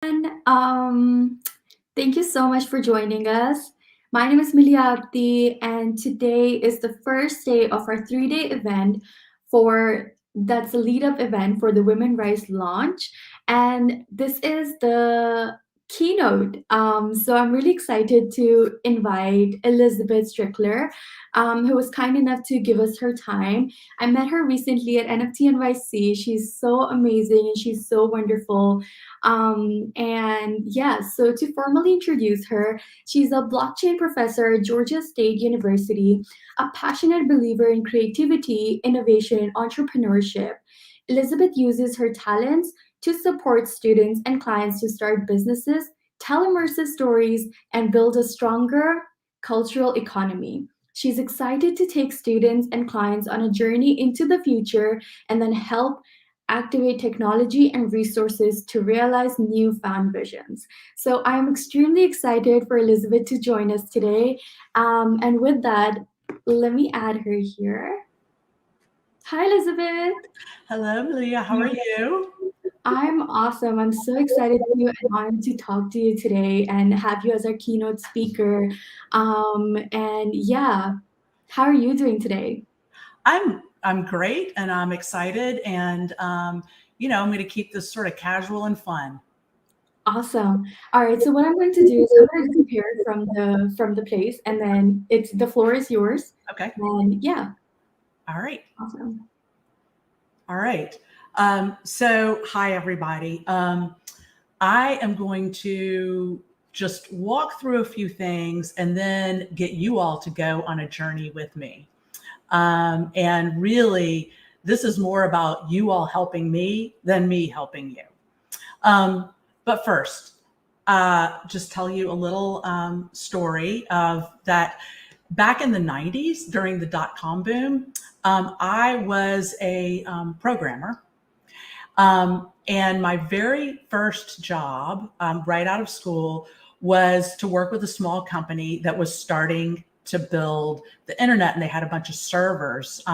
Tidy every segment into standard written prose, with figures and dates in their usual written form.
Um, Thank you so much for joining us. My name is Milia Abdi, and today is the first day of our 3-day event for that's a lead up event for the Women Rise launch. And this is the keynote. So I'm really excited to invite Elizabeth Strickler, who was kind enough to give us her time. I met her recently at NFT NYC. She's so amazing and she's so wonderful. And yeah, so to formally introduce her, she's a blockchain professor at Georgia State University, a passionate believer in creativity, innovation, and entrepreneurship. Elizabeth uses her talents to support students and clients to start businesses, tell immersive stories, and build a stronger cultural economy. She's excited to take students and clients on a journey into the future and then help activate technology and resources to realize newfound visions. So I'm extremely excited for Elizabeth to join us today. And with that, let me add her here. Hi, Elizabeth. Hello, Malia. How are you? I'm awesome. I'm so excited and honored to talk to you today and have you as our keynote speaker. And yeah, how are you doing today? I'm great, and I'm excited, and I'm going to keep this sort of casual and fun. Awesome. All right. So what I'm going to do is I'm going to disappear from the place, and then the floor is yours. Okay. And yeah, All right. awesome. All right. So, hi, everybody. I am going to just walk through a few things and then get you all to go on a journey with me. And really, this is more about you all helping me than me helping you. But first, just tell you a little story of that. Back in the 90s, during the dot-com boom, I was a programmer. And my very first job right out of school was to work with a small company that was starting to build the internet, and they had a bunch of servers.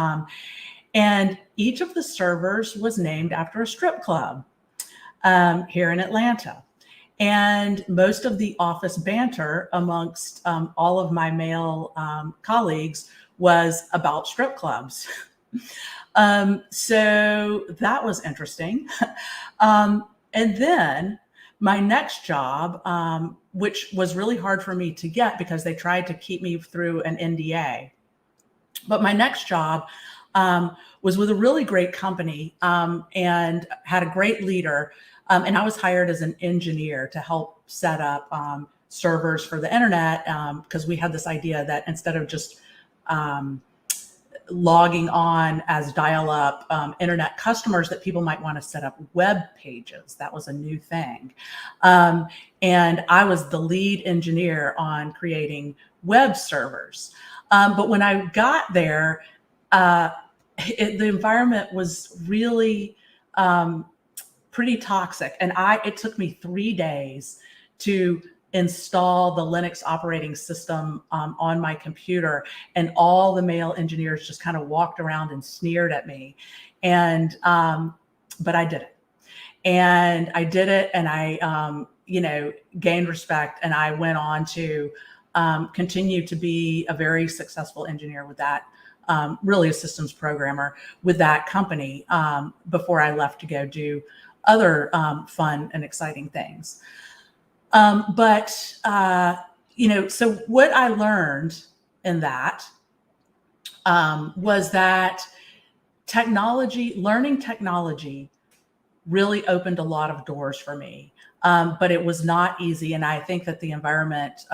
And each of the servers was named after a strip club here in Atlanta. And most of the office banter amongst all of my male colleagues was about strip clubs. So that was interesting. And then my next job, which was really hard for me to get because they tried to keep me through an NDA. But my next job was with a really great company and had a great leader. And I was hired as an engineer to help set up servers for the internet because we had this idea that instead of just logging on as dial-up internet customers, that people might want to set up web pages. That was a new thing. And I was the lead engineer on creating web servers. But when I got there, the environment was really pretty toxic. And it took me 3 days to install the Linux operating system on my computer. And all the male engineers just kind of walked around and sneered at me. And, but I did it. And I did it, and I, gained respect. And I went on to continue to be a very successful engineer with that. Really a systems programmer with that company before I left to go do other fun and exciting things. So what I learned in that was that learning technology really opened a lot of doors for me. But it was not easy. And I think that the environment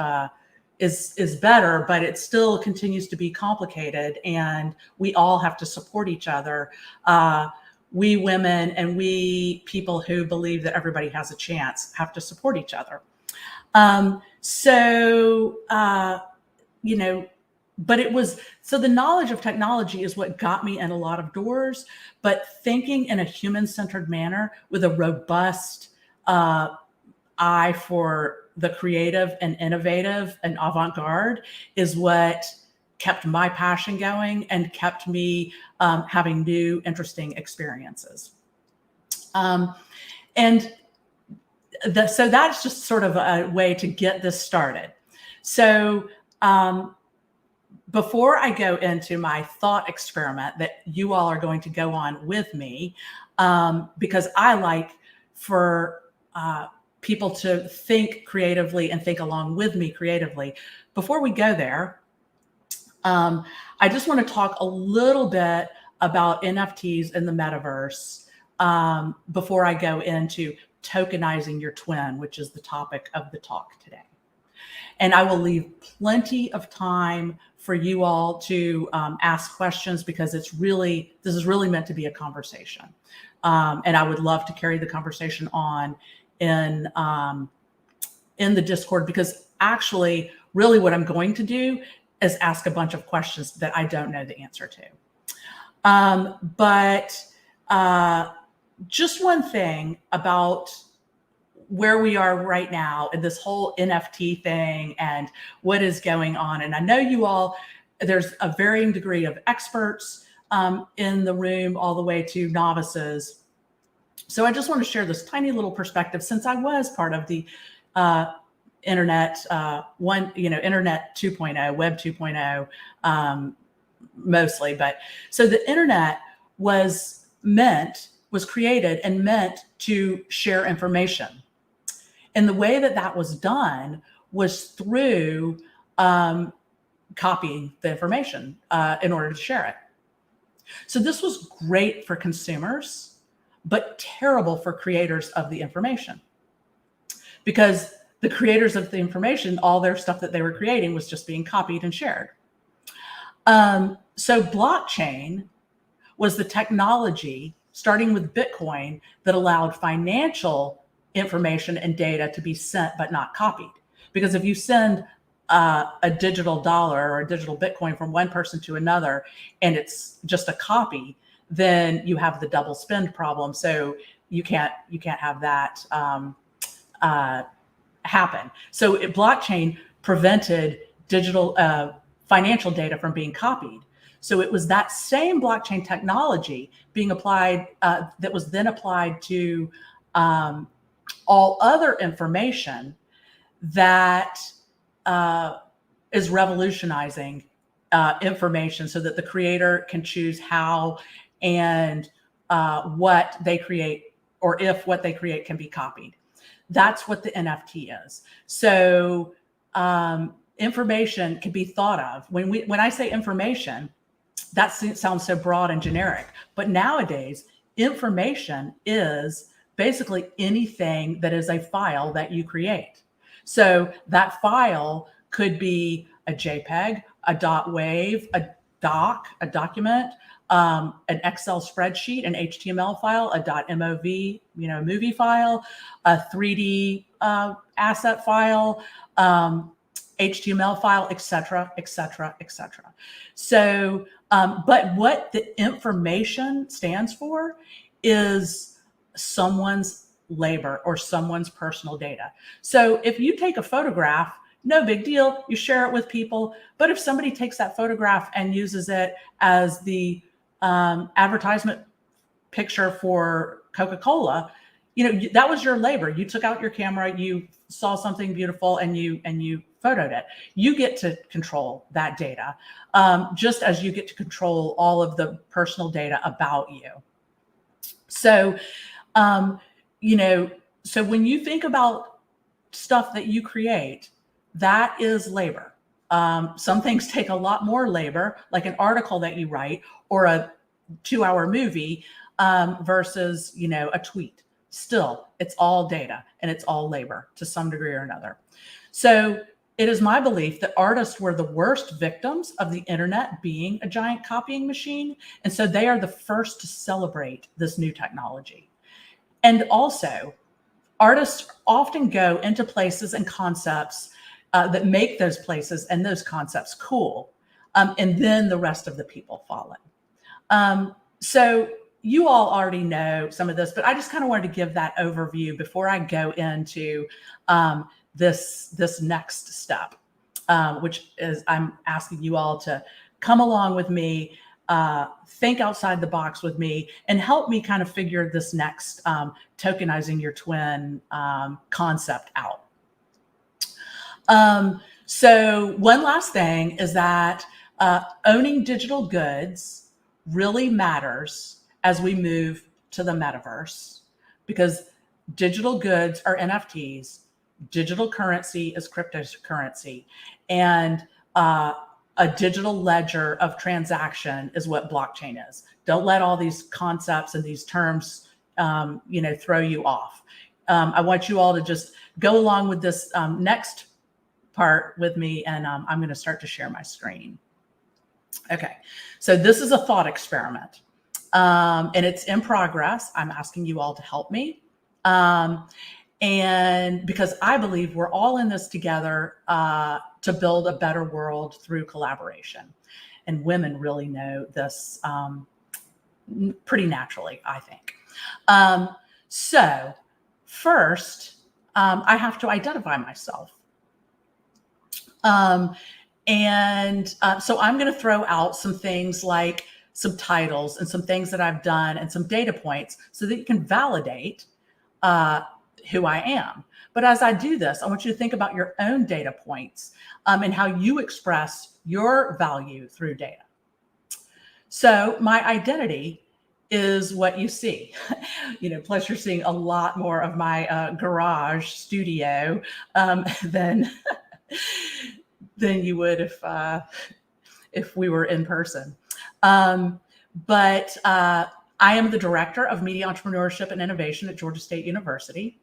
is better, but it still continues to be complicated. And we all have to support each other. We women and we people who believe that everybody has a chance have to support each other. But the knowledge of technology is what got me in a lot of doors, but thinking in a human-centered manner with a robust eye for the creative and innovative and avant-garde is what kept my passion going and kept me having new, interesting experiences. And so that's just sort of a way to get this started. So before I go into my thought experiment that you all are going to go on with me, because I like for people to think creatively and think along with me creatively. Before we go there, I just want to talk a little bit about NFTs in the metaverse before I go into tokenizing your twin, which is the topic of the talk today. And I will leave plenty of time for you all to ask questions, because this is really meant to be a conversation. And I would love to carry the conversation on in the Discord, because actually really what I'm going to do is ask a bunch of questions that I don't know the answer to. But just one thing about where we are right now in this whole NFT thing and what is going on. And I know you all, there's a varying degree of experts in the room, all the way to novices. So I just want to share this tiny little perspective, since I was part of the internet, internet 2.0, web 2.0, mostly. But so the internet was created and meant to share information. And the way that was done was through copying the information in order to share it. So this was great for consumers, but terrible for creators of the information, because the creators of the information, all their stuff that they were creating was just being copied and shared. So blockchain was the technology, starting with Bitcoin, that allowed financial information and data to be sent but not copied. Because if you send a digital dollar or a digital Bitcoin from one person to another and it's just a copy, then you have the double spend problem. So you can't have that happen. So blockchain prevented digital financial data from being copied. So it was that same blockchain technology being applied that was then applied to all other information that is revolutionizing information, so that the creator can choose how and what they create, or if what they create can be copied. That's what the NFT is. So information can be thought of. When I say information, that sounds so broad and generic, but nowadays information is basically anything that is a file that you create. So that file could be a JPEG, a .wav, a doc, a document, an Excel spreadsheet, an HTML file, a .mov, movie file, a 3D asset file, HTML file, et cetera, et cetera, et cetera. So, but what the information stands for is someone's labor or someone's personal data. So if you take a photograph, no big deal, you share it with people. But if somebody takes that photograph and uses it as the advertisement picture for Coca-Cola, that was your labor. You took out your camera, you saw something beautiful, and you photoed it. You get to control that data, just as you get to control all of the personal data about you. So, so when you think about stuff that you create, that is labor. Some things take a lot more labor, like an article that you write or a 2-hour movie versus, a tweet. Still, it's all data and it's all labor to some degree or another. So it is my belief that artists were the worst victims of the internet being a giant copying machine. And so they are the first to celebrate this new technology. And also, artists often go into places and concepts that make those places and those concepts cool. And then the rest of the people follow. So you all already know some of this, but I just kind of wanted to give that overview before I go into this next step, which is I'm asking you all to come along with me think outside the box with me and help me kind of figure this next tokenizing your twin concept out. So one last thing is that owning digital goods really matters as we move to the metaverse, because digital goods are NFTs, digital currency is cryptocurrency, and a digital ledger of transaction is what blockchain is. Don't let all these concepts and these terms, throw you off. I want you all to just go along with this next part with me, and I'm going to start to share my screen. Okay, so this is a thought experiment, and it's in progress. I'm asking you all to help me. And because I believe we're all in this together to build a better world through collaboration. And women really know this pretty naturally, I think. So first, I have to identify myself. So I'm going to throw out some things like some titles and some things that I've done and some data points so that you can validate who I am. But as I do this, I want you to think about your own data points and how you express your value through data. So my identity is what you see. Plus you're seeing a lot more of my garage studio than you would if we were in person. But I am the director of media entrepreneurship and innovation at Georgia State University.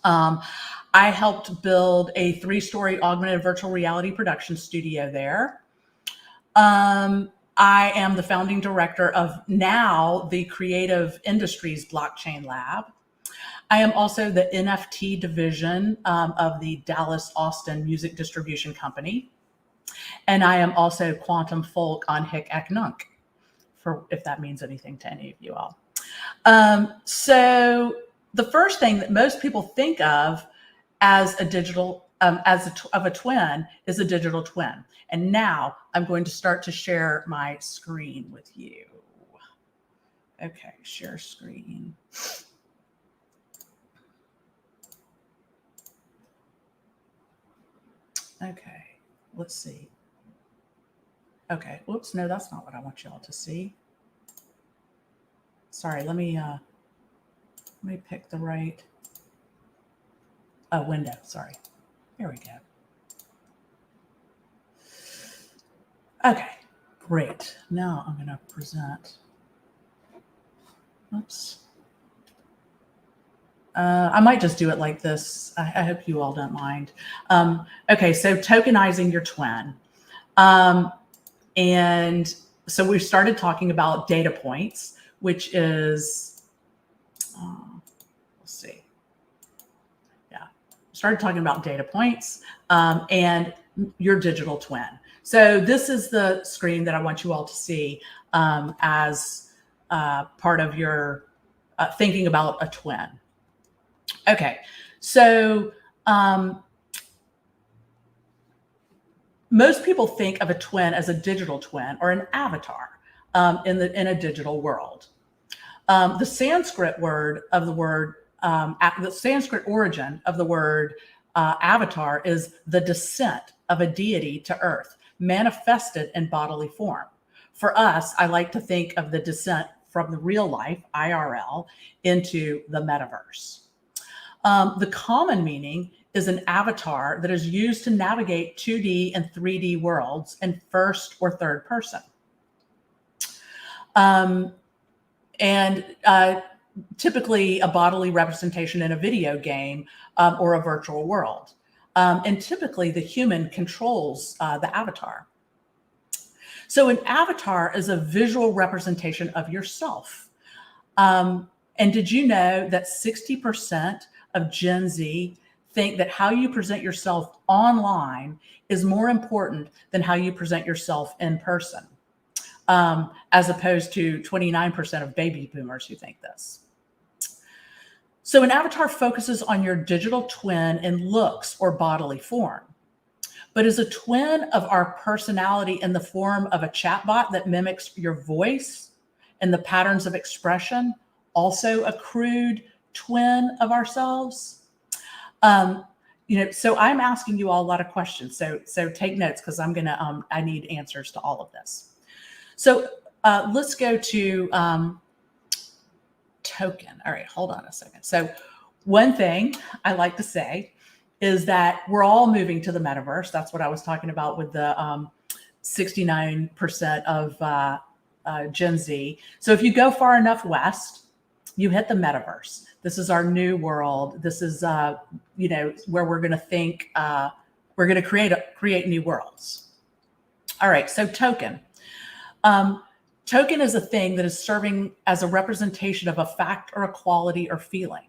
I helped build a 3-story augmented virtual reality production studio there. I am the founding director of now the Creative Industries Blockchain Lab. I am also the NFT division of the Dallas Austin Music Distribution Company. And I am also Quantum Folk on Hic Ec Nunc, for if that means anything to any of you all. So the first thing that most people think of as a digital, of a twin is a digital twin. And now I'm going to start to share my screen with you. Okay, share screen. Okay, let's see. Okay, whoops, no, that's not what I want y'all to see. Sorry, let me pick the right window, sorry. Here we go. Okay, great. Now I'm gonna present. Oops. I might just do it like this. I hope you all don't mind. Okay, so tokenizing your twin. And so we've started talking about data points, which is, let's see. Yeah, started talking about data points and your digital twin. So this is the screen that I want you all to see as part of your thinking about a twin. Okay, so most people think of a twin as a digital twin or an avatar in a digital world. The Sanskrit word of the word, the Sanskrit origin of the word avatar is the descent of a deity to earth, manifested in bodily form. For us, I like to think of the descent from the real life, IRL, into the metaverse. The common meaning is an avatar that is used to navigate 2D and 3D worlds in first or third person. Typically a bodily representation in a video game or a virtual world. And typically the human controls the avatar. So an avatar is a visual representation of yourself. And did you know that 60% of Gen Z think that how you present yourself online is more important than how you present yourself in person, as opposed to 29% of baby boomers who think this. So an avatar focuses on your digital twin in looks or bodily form. but is a twin of our personality in the form of a chatbot that mimics your voice and the patterns of expression also a crude twin of ourselves? So I'm asking you all a lot of questions. So take notes, because I need answers to all of this. So let's go to token. All right, hold on a second. So one thing I like to say is that we're all moving to the metaverse. That's what I was talking about with the 69% of Gen Z. So if you go far enough west, you hit the metaverse. This is our new world. This is, where we're going to think, we're going to create new worlds. All right, so token. Token is a thing that is serving as a representation of a fact or a quality or feeling.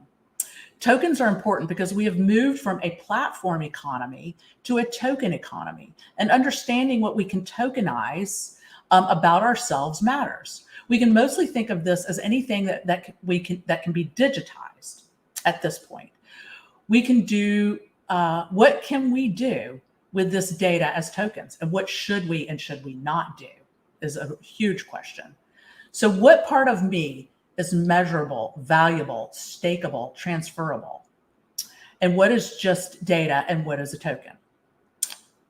Tokens are important because we have moved from a platform economy to a token economy, and understanding what we can tokenize about ourselves matters. We can mostly think of this as anything that can be digitized at this point. We can do, what can we do with this data as tokens, and what should we and should we not do is a huge question. So what part of me is measurable, valuable, stakeable, transferable? And what is just data, and what is a token?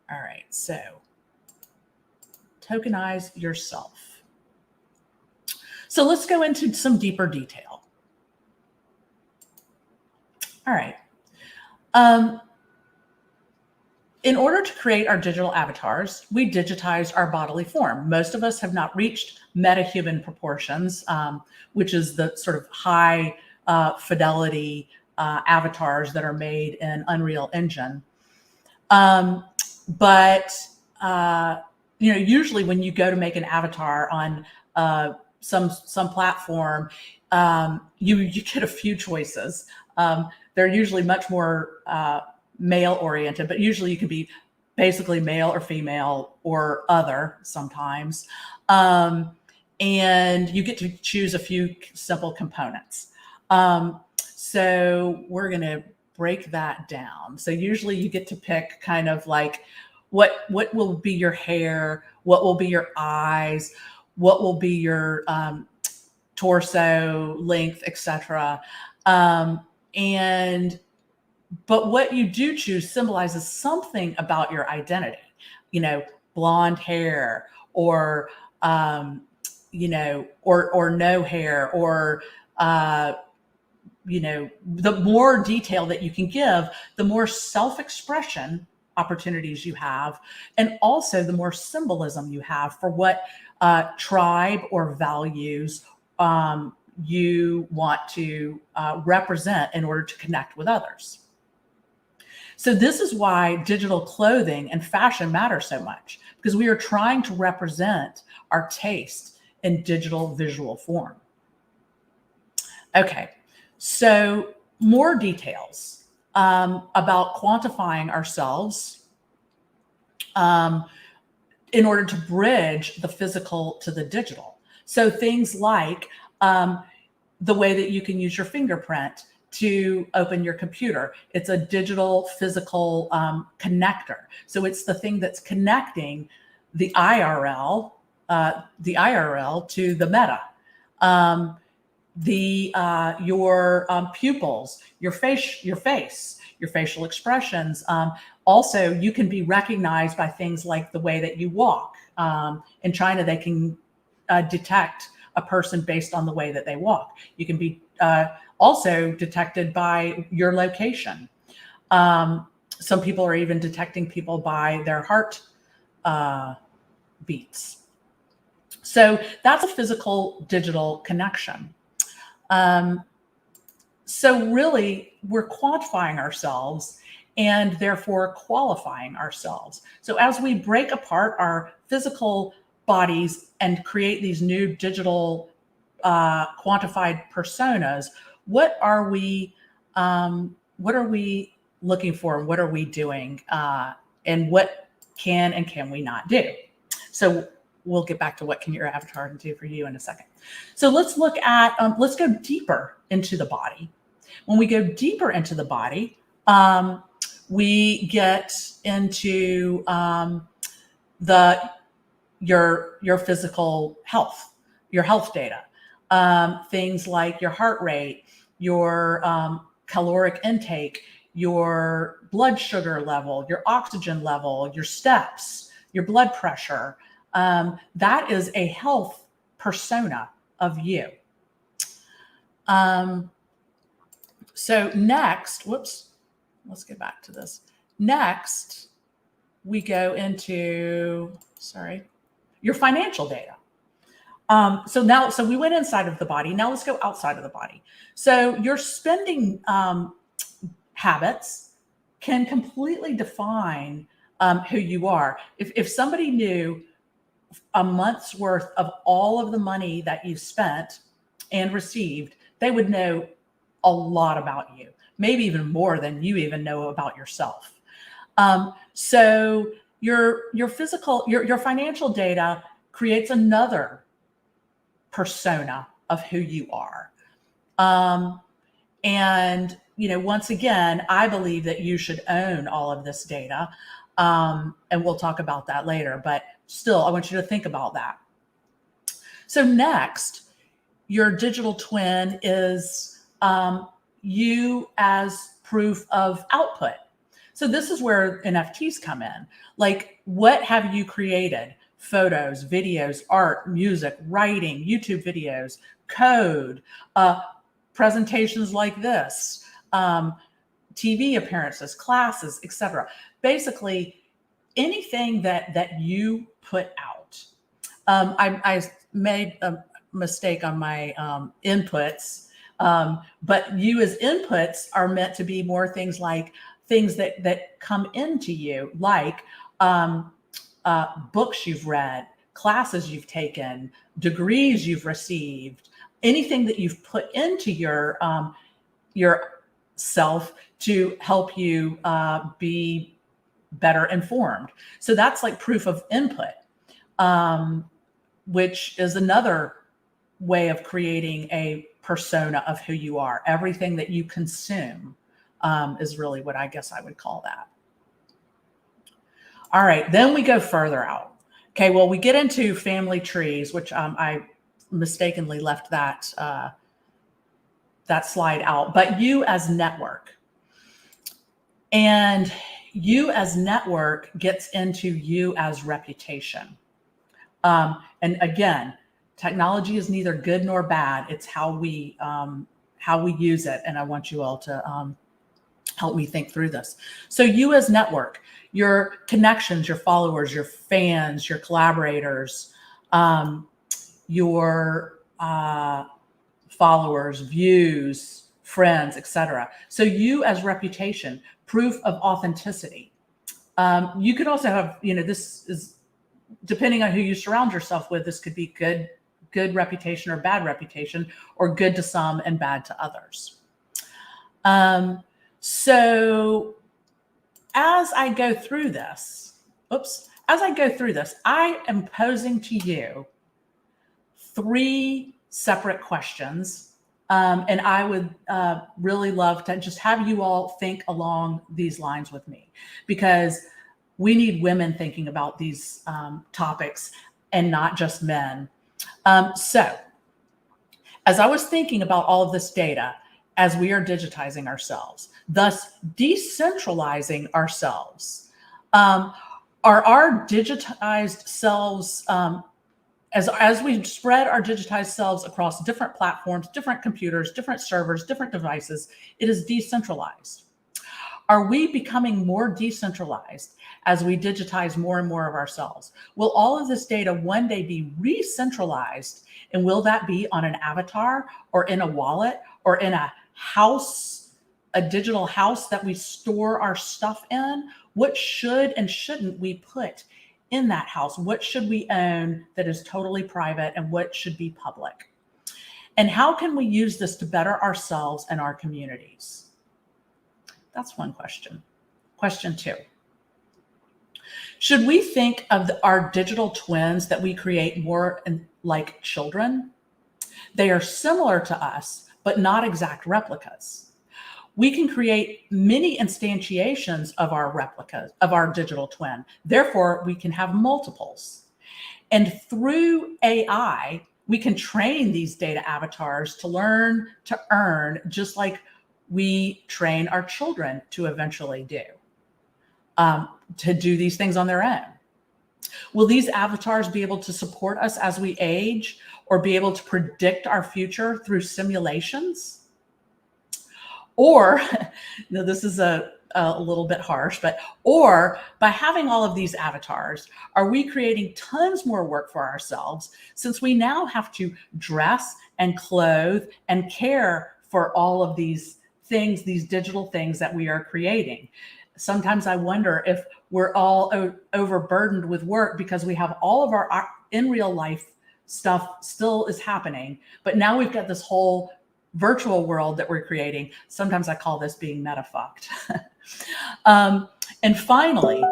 All right, so tokenize yourself. So let's go into some deeper detail. All right. In order to create our digital avatars, we digitized our bodily form. Most of us have not reached metahuman proportions, which is the sort of high fidelity avatars that are made in Unreal Engine. Usually when you go to make an avatar on some platform, you get a few choices. They're usually much more male oriented, but usually you could be basically male or female or other sometimes. And you get to choose a few simple components. So we're going to break that down. So usually you get to pick kind of like what will be your hair, what will be your eyes, what will be your torso length, etc. But what you do choose symbolizes something about your identity, blonde hair, or or no hair, or the more detail that you can give, the more self-expression opportunities you have, and also the more symbolism you have for what tribe or values you want to represent in order to connect with others. So this is why digital clothing and fashion matter so much, because we are trying to represent our taste in digital visual form. Okay, so more details about quantifying ourselves in order to bridge the physical to the digital. So things like the way that you can use your fingerprint to open your computer. It's a digital physical connector. So it's the thing that's connecting the IRL to the meta. Your pupils, your face, your facial expressions. Also, you can be recognized by things like the way that you walk. In China, they can detect a person based on the way that they walk. You can be also detected by your location. Some people are even detecting people by their heart beats. So that's a physical digital connection. So really, we're quantifying ourselves and therefore qualifying ourselves. So as we break apart our physical bodies and create these new digital quantified personas, what are we looking for? What are we doing? And what can we not do? So we'll get back to what can your avatar do for you in a second. So let's look at, let's go deeper into the body. When we go deeper into the body, We get into your physical health, your health data, things like your heart rate, your caloric intake, your blood sugar level, your oxygen level, your steps, your blood pressure. That is a health persona of you. So next, let's get back to this. Next, we go into, your financial data. So we went inside of the body. Now let's go outside of the body. So your spending habits can completely define who you are. If somebody knew a month's worth of all of the money that you spent and received, they would know a lot about you, maybe even more than you even know about yourself. So your physical, your financial data creates another persona of who you are. And, once again, I believe that you should own all of this data. And we'll talk about that later, but still, I want you to think about that. So next, your digital twin is you as proof of output. So this is where NFTs come in. Like, what have you created? Photos, videos, art, music, writing, YouTube videos, code, presentations like this, TV appearances, classes, etc. Basically, anything that you put out. I made a mistake on my inputs, but you as inputs are meant to be more things like things that come into you, like books you've read, classes you've taken, degrees you've received, anything that you've put into your self to help you be better informed. So that's like proof of input, which is another way of creating a persona of who you are. Everything that you consume is really what I guess I would call that. All right, then we go further out. Okay, well, we get into family trees, which I mistakenly left that slide out, but you as network. And you as network gets into you as reputation. And again, technology is neither good nor bad. It's how we use it. And I want you all to help me think through this. So you as network, your connections, your followers, your fans, your collaborators, your followers, views, friends, etc. So you as reputation, proof of authenticity. You could also have, this is depending on who you surround yourself with. This could be good reputation or bad reputation, or good to some and bad to others. So as I go through this, I am posing to you 3 separate questions. And I would really love to just have you all think along these lines with me, because we need women thinking about these topics and not just men. So as I was thinking about all of this data, as we are digitizing ourselves, thus decentralizing ourselves, are our digitized selves, as we spread our digitized selves across different platforms, different computers, different servers, different devices, it is decentralized. Are we becoming more decentralized as we digitize more and more of ourselves? Will all of this data one day be re-centralized? And will that be on an avatar or in a wallet or in a house, a digital house that we store our stuff in? What should and shouldn't we put in that house? What should we own that is totally private, and what should be public? And how can we use this to better ourselves and our communities? That's one question. Question 2. Should we think of our digital twins that we create more like children? They are similar to us, but not exact replicas. we can create many instantiations of our replicas, of our digital twin. Therefore, we can have multiples. And through AI, we can train these data avatars to learn to earn, just like we train our children to eventually do, to do these things on their own. Will these avatars be able to support us as we age, or be able to predict our future through simulations? Or, now this is a little bit harsh, but, or by having all of these avatars, are we creating tons more work for ourselves, since we now have to dress and clothe and care for all of these things, these digital things that we are creating? Sometimes I wonder if we're all overburdened with work because we have all of our in real life stuff still is happening, but now we've got this whole virtual world that we're creating. Sometimes I call this being meta-fucked. And finally,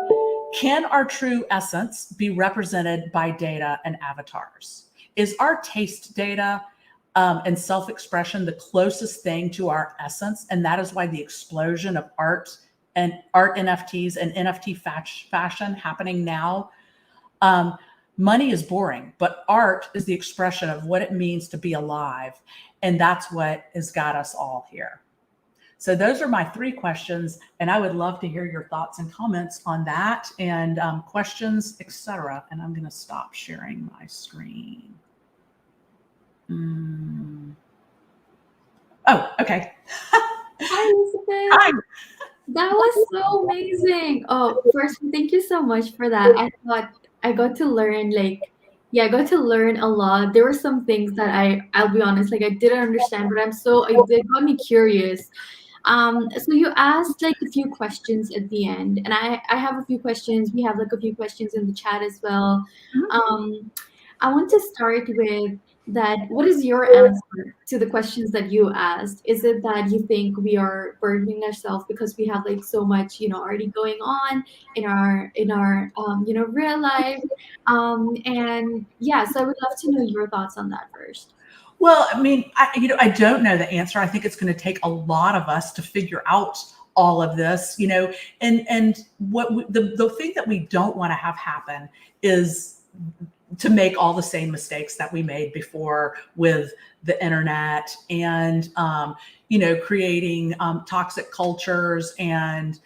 can our true essence be represented by data and avatars? Is our taste data and self-expression the closest thing to our essence? And that is why the explosion of art NFTs and NFT fashion happening now. Money is boring, but art is the expression of what it means to be alive. And that's what has got us all here. So those are my 3 questions, and I would love to hear your thoughts and comments on that, and questions, etc. And I'm going to stop sharing my screen. Oh, okay. Hi, Elizabeth. Hi. That was so amazing. Oh, first, thank you so much for that. I thought I got to learn, I got to learn a lot. There were some things that I'll be honest, I didn't understand, but it got me curious. So you asked a few questions at the end, and I have a few questions. We have a few questions in the chat as well. I want to start with that. What is your answer to the questions that you asked? Is it that you think we are burdening ourselves because we have so much, already going on in our real life? And yeah, so I would love to know your thoughts on that first. Well, I mean, I don't know the answer. I think it's going to take a lot of us to figure out all of this, and what the thing that we don't want to have happen is to make all the same mistakes that we made before with the internet, and creating toxic cultures, and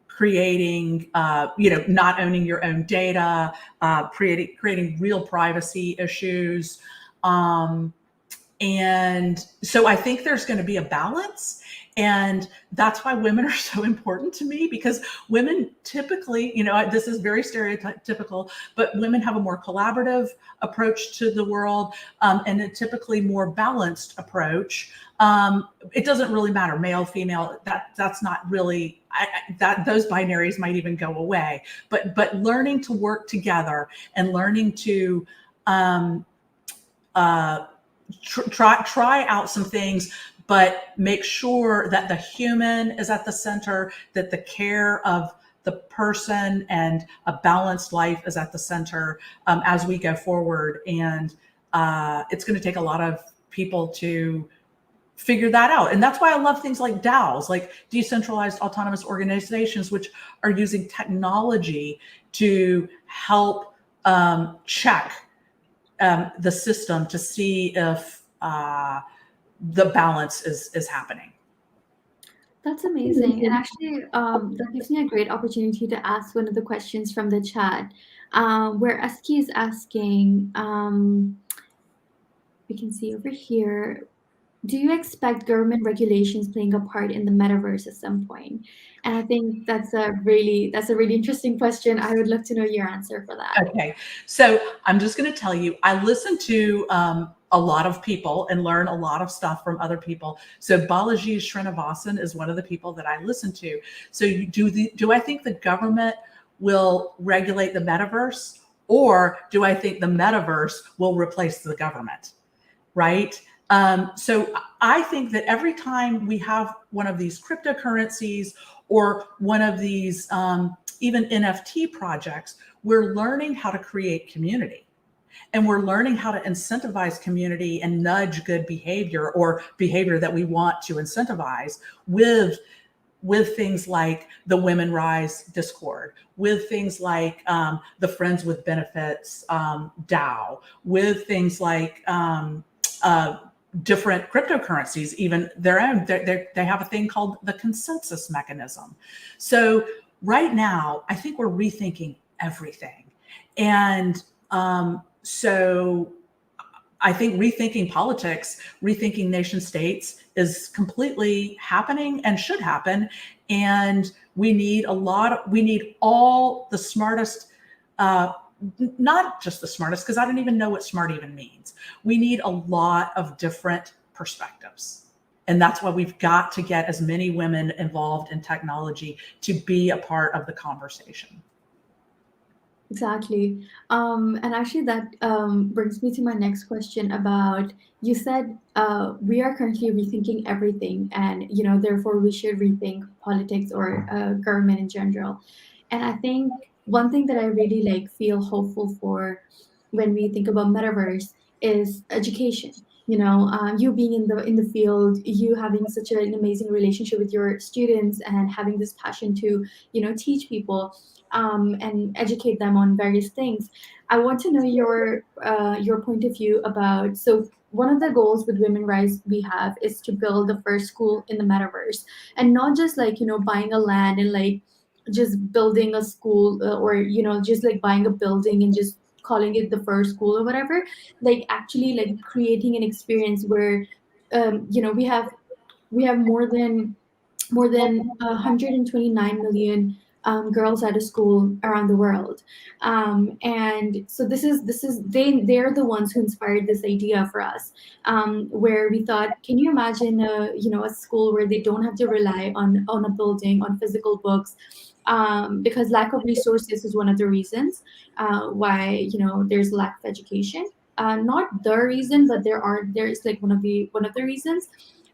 creating not owning your own data, creating real privacy issues. And so I think there's going to be a balance, and that's why women are so important to me, because women typically, this is very stereotypical, but women have a more collaborative approach to the world, and a typically more balanced approach. It doesn't really matter, male, female, that's not really, those binaries might even go away, but learning to work together and learning to, try out some things, but make sure that the human is at the center, that the care of the person and a balanced life is at the center, as we go forward. And it's going to take a lot of people to figure that out. And that's why I love things like DAOs, like decentralized autonomous organizations, which are using technology to help check the system to see if the balance is happening. That's amazing. And actually, that gives me a great opportunity to ask one of the questions from the chat, where Eski is asking, we can see over here, do you expect government regulations playing a part in the metaverse at some point? And I think that's a really interesting question. I would love to know your answer for that. Okay, so I'm just going to tell you, I listen to a lot of people and learn a lot of stuff from other people. So Balaji Srinivasan is one of the people that I listen to. So do I think the government will regulate the metaverse, or do I think the metaverse will replace the government? Right? So I think that every time we have one of these cryptocurrencies or one of these even NFT projects, we're learning how to create community. And we're learning how to incentivize community and nudge good behavior or behavior that we want to incentivize with things like the Women Rise Discord, with things like the Friends with Benefits DAO, with things like different cryptocurrencies, even their own. They have a thing called the consensus mechanism. So right now, I think we're rethinking everything. And so I think rethinking politics, rethinking nation states is completely happening and should happen. And we need all the smartest, not just the smartest, because I don't even know what smart even means. We need a lot of different perspectives. And that's why we've got to get as many women involved in technology to be a part of the conversation. Exactly. And actually, that brings me to my next question about, you said we are currently rethinking everything, and therefore we should rethink politics or government in general. And I think one thing that I really feel hopeful for when we think about metaverse is education. You being in the field, you having such an amazing relationship with your students and having this passion to teach people and educate them on various things. I want to know your point of view about, so one of the goals with Women Rise we have is to build the first school in the metaverse, and not just buying a land and just building a school, or just buying a building and just calling it the first school or whatever. Actually creating an experience where we have more than 129 million girls out of school around the world, and so this is they're the ones who inspired this idea for us, where we thought, can you imagine a school where they don't have to rely on a building, on physical books, because lack of resources is one of the reasons why there's lack of education. Not the reason, but there's one of the reasons.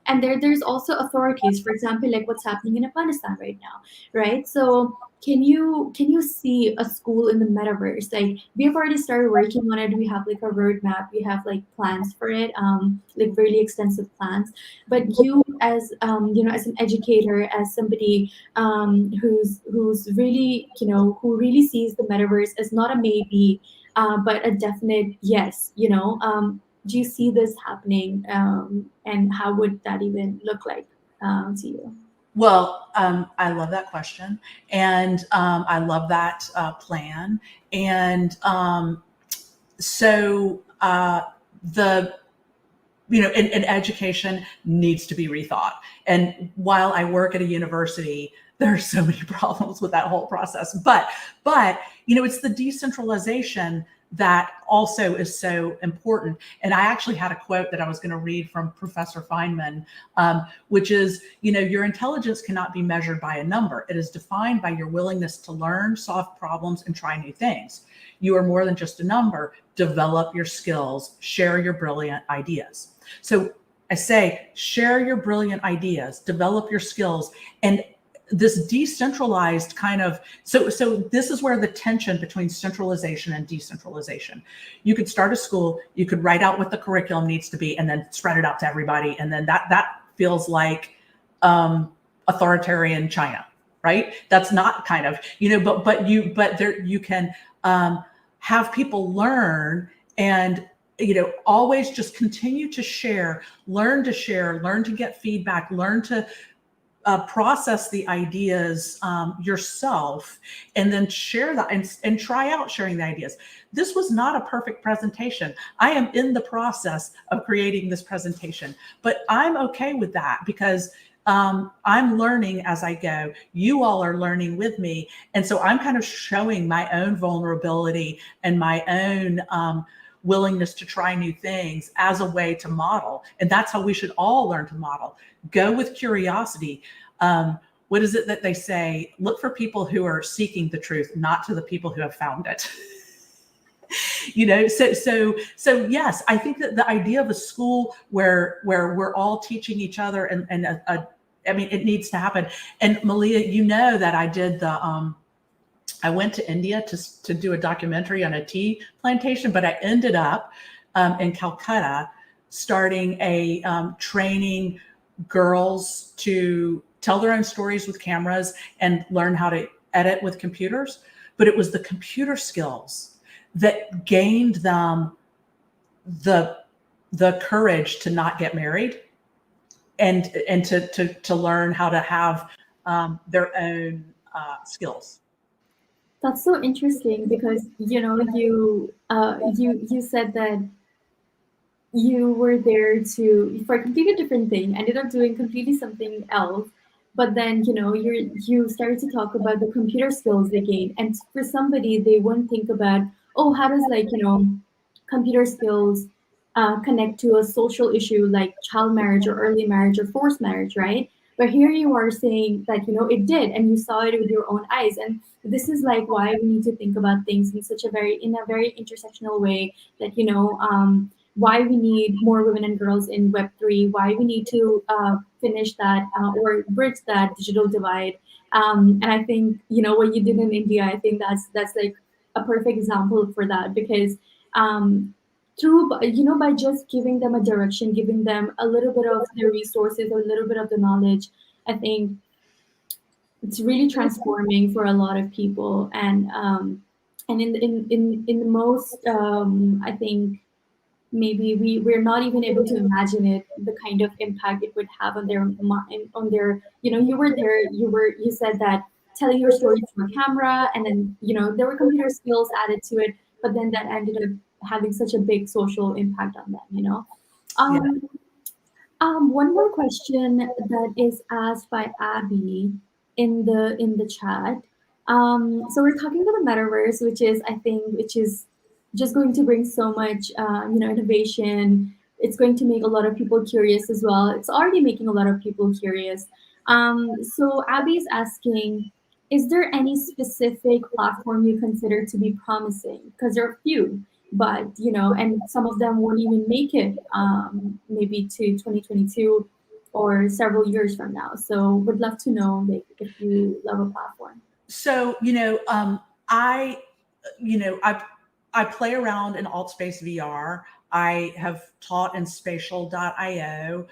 And there's also authorities, for example, like what's happening in Afghanistan right now, right? So can you see a school in the metaverse? We have already started working on it. We have a roadmap, we have plans for it, really extensive plans. But you, as as an educator, as somebody who's really who really sees the metaverse as not a maybe, but a definite yes, do you see this happening, and how would that even look like to you? Well, I love that question, and I love that plan. And so the and education needs to be rethought. And while I work at a university, there are so many problems with that whole process. But it's the decentralization that also is so important. And I actually had a quote that I was going to read from Professor Feynman, which is, your intelligence cannot be measured by a number. It is defined by your willingness to learn, solve problems, and try new things. You are more than just a number. Develop your skills, share your brilliant ideas. So I say, share your brilliant ideas, develop your skills, and this decentralized kind of, so this is where the tension between centralization and decentralization. You could start a school, you could write out what the curriculum needs to be, and then spread it out to everybody. And then that feels like authoritarian China, right? That's not kind of, but there you can have people learn and always just continue to share, learn to get feedback, learn to process the ideas yourself, and then share that and try out sharing the ideas. This was not a perfect presentation. I am in the process of creating this presentation, but I'm okay with that because I'm learning as I go. You all are learning with me. And so I'm kind of showing my own vulnerability and my own willingness to try new things as a way to model. And that's how we should all learn to model. Go with curiosity. What is it that they say? Look for people who are seeking the truth, not to the people who have found it. So yes, I think that the idea of a school where we're all teaching each other I mean, it needs to happen. And Malia, that I did I went to India to do a documentary on a tea plantation, but I ended up in Calcutta starting a training girls to tell their own stories with cameras and learn how to edit with computers. But it was the computer skills that gained them the courage to not get married and to learn how to have their own skills. That's so interesting because you said that you were there to for a completely different thing, ended up doing completely something else, but then you started to talk about the computer skills they gain, and for somebody they wouldn't think about, oh, how does computer skills connect to a social issue like child marriage or early marriage or forced marriage, right? But here you are saying that it did, and you saw it with your own eyes, and this is like why we need to think about things in a very intersectional way, that why we need more women and girls in Web3, why we need to finish that or bridge that digital divide. And I think what you did in India, I think that's like a perfect example for that, because through by just giving them a direction, giving them a little bit of the resources, a little bit of the knowledge, I think it's really transforming for a lot of people. And in the most I think maybe we're not even able to imagine it, the kind of impact it would have on their mind, on their you were there, you said that telling your story through a camera, and then there were computer skills added to it, but then that ended up having such a big social impact on them. Yeah. um, one more question that is asked by Abby in the chat. So we're talking about the metaverse, which is just going to bring so much, innovation. It's going to make a lot of people curious as well. It's already making a lot of people curious. So Abby is asking, is there any specific platform you consider to be promising? Because there are a few, but and some of them won't even make it, maybe to 2022 or several years from now. So would love to know, like, if you love a platform. So I I play around in AltSpace VR. I have taught in spatial.io.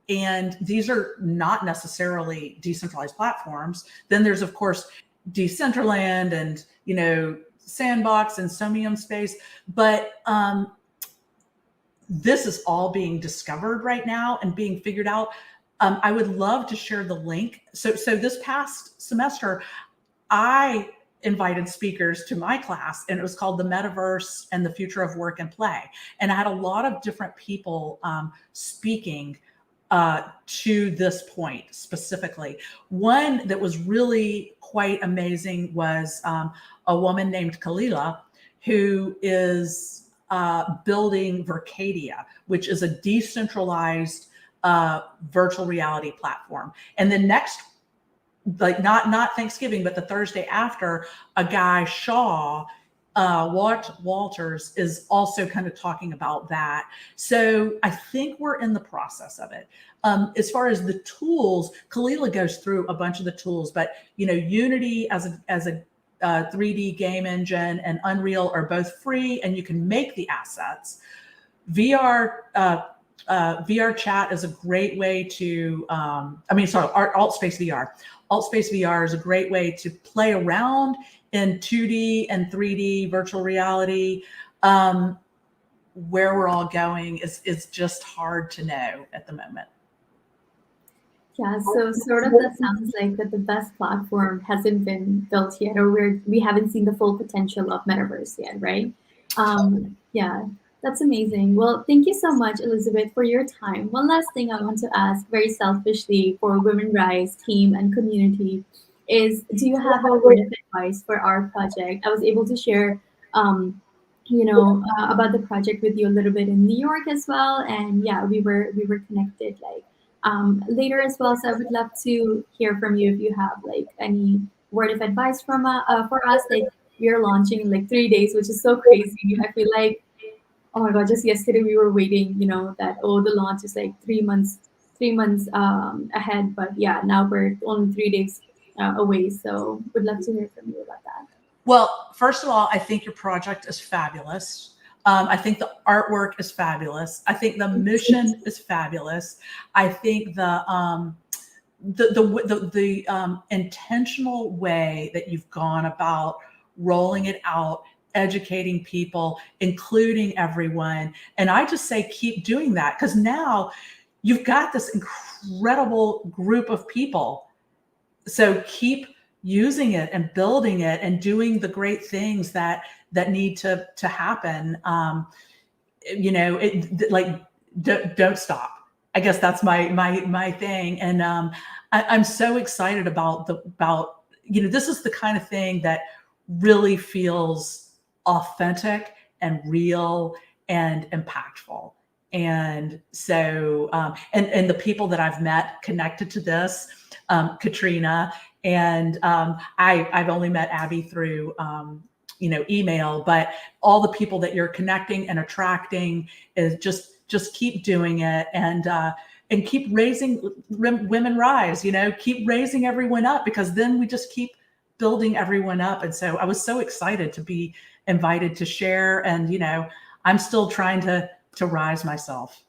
And these are not necessarily decentralized platforms. Then there's, of course, Decentraland and, Sandbox and Somium Space. But this is all being discovered right now and being figured out. I would love to share the link. So this past semester, I invited speakers to my class, and it was called The Metaverse and the Future of Work and Play. And I had a lot of different people speaking to this point specifically. One that was really quite amazing was a woman named Kalila, who is building Vercadia, which is a decentralized virtual reality platform. And then next, like not Thanksgiving, but the Thursday after, a guy, Shaw Walters, is also kind of talking about that. So I think we're in the process of it. As far as the tools, Kalila goes through a bunch of the tools, but Unity as a 3D game engine and Unreal are both free, and you can make the assets. VR chat is a great way to, AltSpace VR. AltSpace VR is a great way to play around in 2D and 3D virtual reality. Where we're all going is just hard to know at the moment. Yeah, so sort of that sounds like that the best platform hasn't been built yet, or we haven't seen the full potential of Metaverse yet, right? Yeah, that's amazing. Well, thank you so much, Elizabeth, for your time. One last thing I want to ask, very selfishly, for Women Rise team and community is, do you have a word of advice for our project? I was able to share, about the project with you a little bit in New York as well, and yeah, we were connected like later as well. So I would love to hear from you if you have like any word of advice from for us. Like, we are launching in like 3 days, which is so crazy. I feel like, oh my god, just yesterday we were waiting, that, oh, the launch is like 3 months ahead. But yeah, now we're only 3 days away. So would love to hear from you about that. Well, first of all, I think your project is fabulous. I think the artwork is fabulous. I think the mission is fabulous. I think the intentional way that you've gone about rolling it out, educating people, including everyone. And I just say, keep doing that, because now you've got this incredible group of people. So keep using it and building it and doing the great things that need to happen. Like don't stop. I guess that's my thing. And I'm so excited about this is the kind of thing that really feels authentic and real and impactful. And so and the people that I've met connected to this, Katrina, and I've only met Abby through email, but all the people that you're connecting and attracting is just keep doing it, and keep raising Women Rise, keep raising everyone up, because then we just keep building everyone up. And so I was so excited to be invited to share, and I'm still trying to rise myself.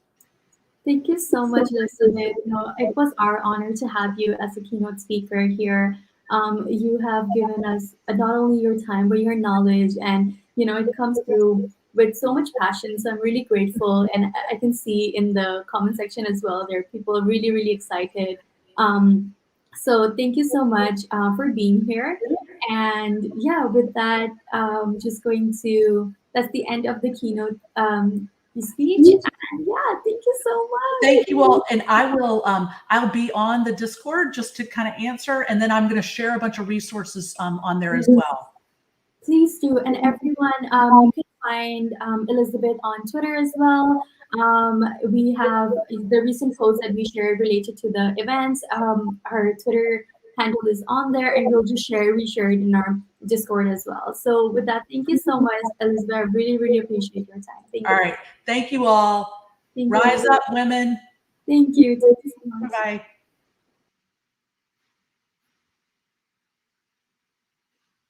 Thank you so much, Elizabeth. It was our honor to have you as a keynote speaker here. You have given us not only your time, but your knowledge, and it comes through with so much passion. So I'm really grateful, and I can see in the comment section as well, there are people really, really excited. So thank you so much for being here. And yeah, with that, just going to that's the end of the keynote speech. And yeah, thank you so much. Thank you all. And I'll be on the Discord just to kind of answer, and then I'm going to share a bunch of resources on there as well. Please do. And everyone, you can find Elizabeth on Twitter as well. We have the recent post that we shared related to the events. Her Twitter handle is on there, and we'll just reshare it in our Discord as well. So with that, thank you so much, Elizabeth. I really, really appreciate your time. Thank you. All right. Thank you all. Rise up, women. Thank you. Thank you so much. Bye-bye.